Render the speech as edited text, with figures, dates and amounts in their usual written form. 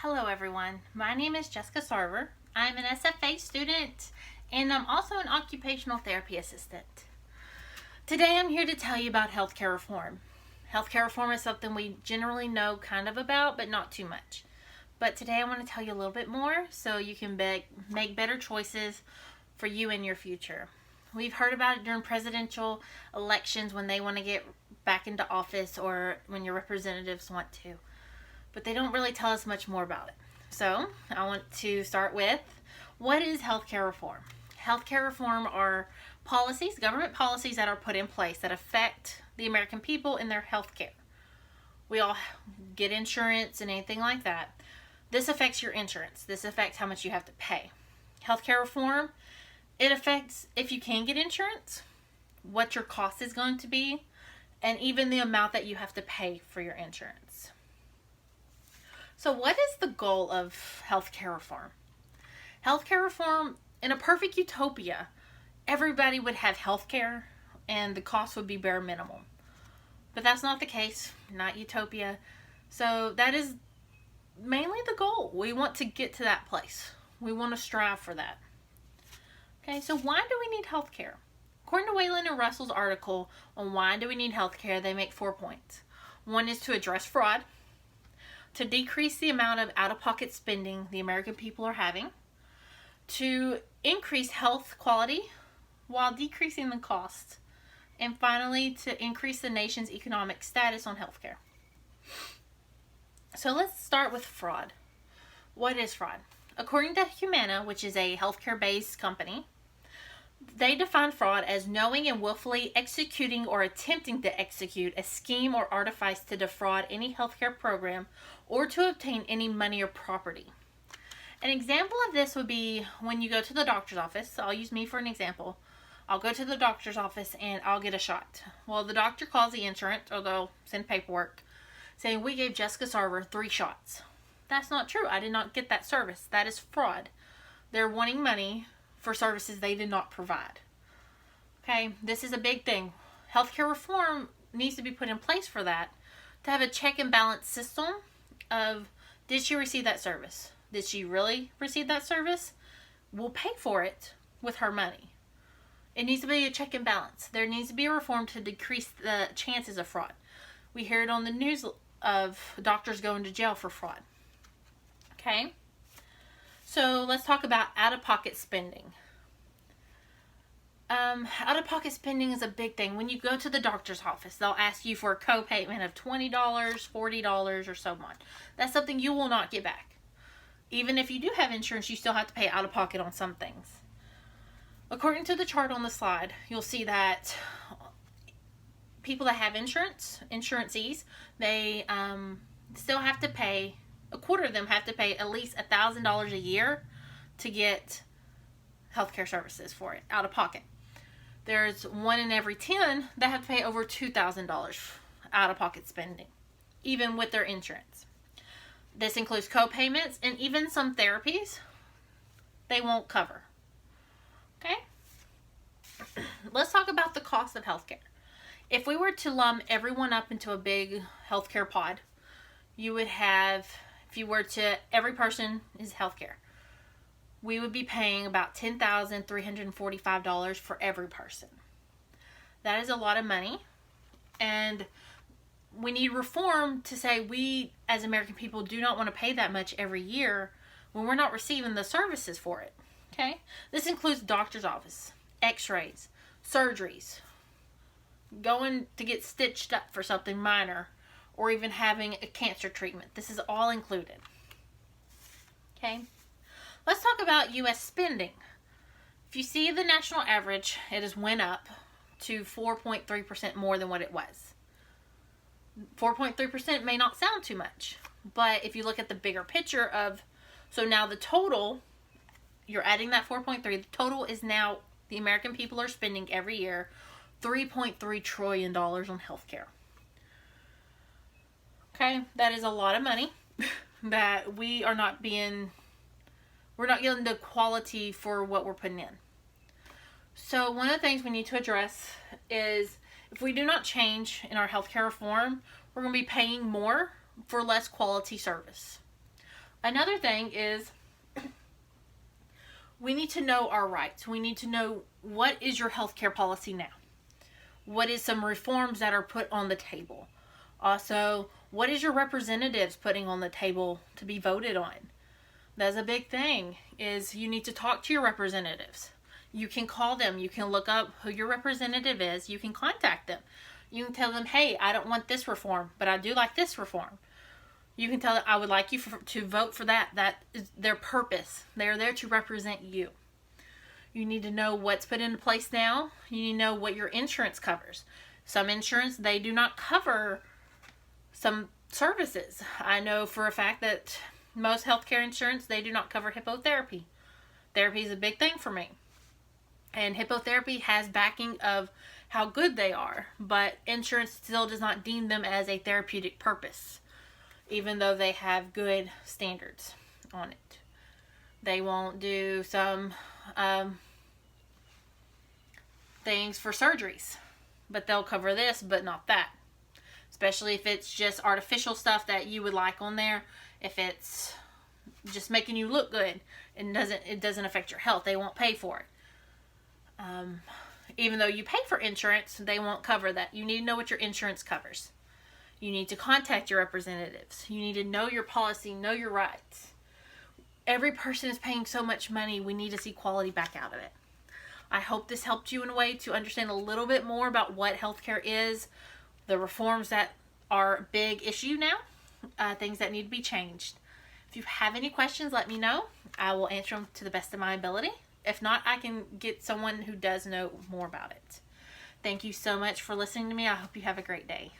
Hello everyone, my name is Jessica Sarver. I'm an SFA student and I'm also an occupational therapy assistant. Today I'm here to tell you about healthcare reform. Healthcare reform is something we generally know kind of about, but not too much. But today I want to tell you a little bit more so you can make better choices for you in your future. We've heard about it during presidential elections when they want to get back into office or when your representatives want to. But they don't really tell us much more about it. So I want to start with, what is healthcare reform? Healthcare reform are policies, government policies that are put in place that affect the American people in their health care. We all get insurance and anything like that. This affects your insurance. This affects how much you have to pay. Healthcare reform, it affects if you can get insurance, what your cost is going to be, and even the amount that you have to pay for your insurance. So what is the goal of healthcare reform? Healthcare reform, in a perfect utopia, everybody would have healthcare and the cost would be bare minimum. But that's not the case, not utopia. So that is mainly the goal. We want to get to that place. We want to strive for that. Okay, so why do we need healthcare? According to Whalen and Russell's article on why do we need healthcare, they make 4 points. One is to address fraud, to decrease the amount of out-of-pocket spending the American people are having, to increase health quality while decreasing the cost, and finally to increase the nation's economic status on healthcare. So let's start with fraud. What is fraud? According to Humana, which is a healthcare-based company, they define fraud as knowing and willfully executing or attempting to execute a scheme or artifice to defraud any healthcare program or to obtain any money or property. An example of this would be when you go to the doctor's office. I'll use me for an example. I'll go to the doctor's office and I'll get a shot. Well, the doctor calls the insurance, or they'll send paperwork saying we gave Jessica Sarver 3 shots. That's not true. I did not get that service. That is fraud. They're wanting money for services they did not provide. Okay, this is a big thing. Healthcare reform needs to be put in place for that, to have a check and balance system of, did she receive that service? Did she really receive that service? We'll pay for it with her money. It needs to be a check and balance. There needs to be a reform to decrease the chances of fraud. We hear it on the news of doctors going to jail for fraud. Okay? So let's talk about out-of-pocket spending. Out-of-pocket spending is a big thing. When you go to the doctor's office, they'll ask you for a co-payment of $20, $40, or so on. That's something you will not get back. Even if you do have insurance, you still have to pay out-of-pocket on some things. According to the chart on the slide, you'll see that people that have insurancees, they still have to pay, a quarter of them have to pay at least $1,000 a year to get healthcare services for it, out of pocket. There's 1 in every 10 that have to pay over $2,000 out of pocket spending, even with their insurance. This includes co-payments and even some therapies they won't cover. Okay? Let's talk about the cost of healthcare. If we were to lump everyone up into a big healthcare pod, you would have, if you were to, every person is healthcare, we would be paying about $10,345 for every person. That is a lot of money, and we need reform to say we, as American people, do not want to pay that much every year when we're not receiving the services for it. Okay? This includes doctor's office, x-rays, surgeries, going to get stitched up for something minor, or even having a cancer treatment. This is all included. Okay? Let's talk about U.S. spending. If you see the national average, it has went up to 4.3% more than what it was. 4.3% may not sound too much, but if you look at the bigger picture of, so now the total, you're adding that 4.3, the total is now, the American people are spending every year $3.3 trillion on healthcare. Okay, that is a lot of money that we're not getting the quality for what we're putting in. So one of the things we need to address is, if we do not change in our healthcare reform, we're going to be paying more for less quality service. Another thing is we need to know our rights. We need to know what is your healthcare policy now. What is some reforms that are put on the table? Also, what is your representatives putting on the table to be voted on? That's a big thing, is you need to talk to your representatives. You can call them. You can look up who your representative is. You can contact them. You can tell them, hey, I don't want this reform, but I do like this reform. You can tell them, I would like you to vote for that. That is their purpose. They're there to represent you. You need to know what's put into place now. You need to know what your insurance covers. Some insurance, they do not cover some services. I know for a fact that most healthcare insurance, they do not cover hippotherapy. Therapy is a big thing for me. And hippotherapy has backing of how good they are, but insurance still does not deem them as a therapeutic purpose, even though they have good standards on it. They won't do some things for surgeries, but they'll cover this, but not that. Especially if it's just artificial stuff that you would like on there. If it's just making you look good and it doesn't affect your health, they won't pay for it. Even though you pay for insurance, they won't cover that. You need to know what your insurance covers. You need to contact your representatives. You need to know your policy, know your rights. Every person is paying so much money, we need to see quality back out of it. I hope this helped you in a way to understand a little bit more about what healthcare is, the reforms that are a big issue now, things that need to be changed. If you have any questions, let me know. I will answer them to the best of my ability. If not, I can get someone who does know more about it. Thank you so much for listening to me. I hope you have a great day.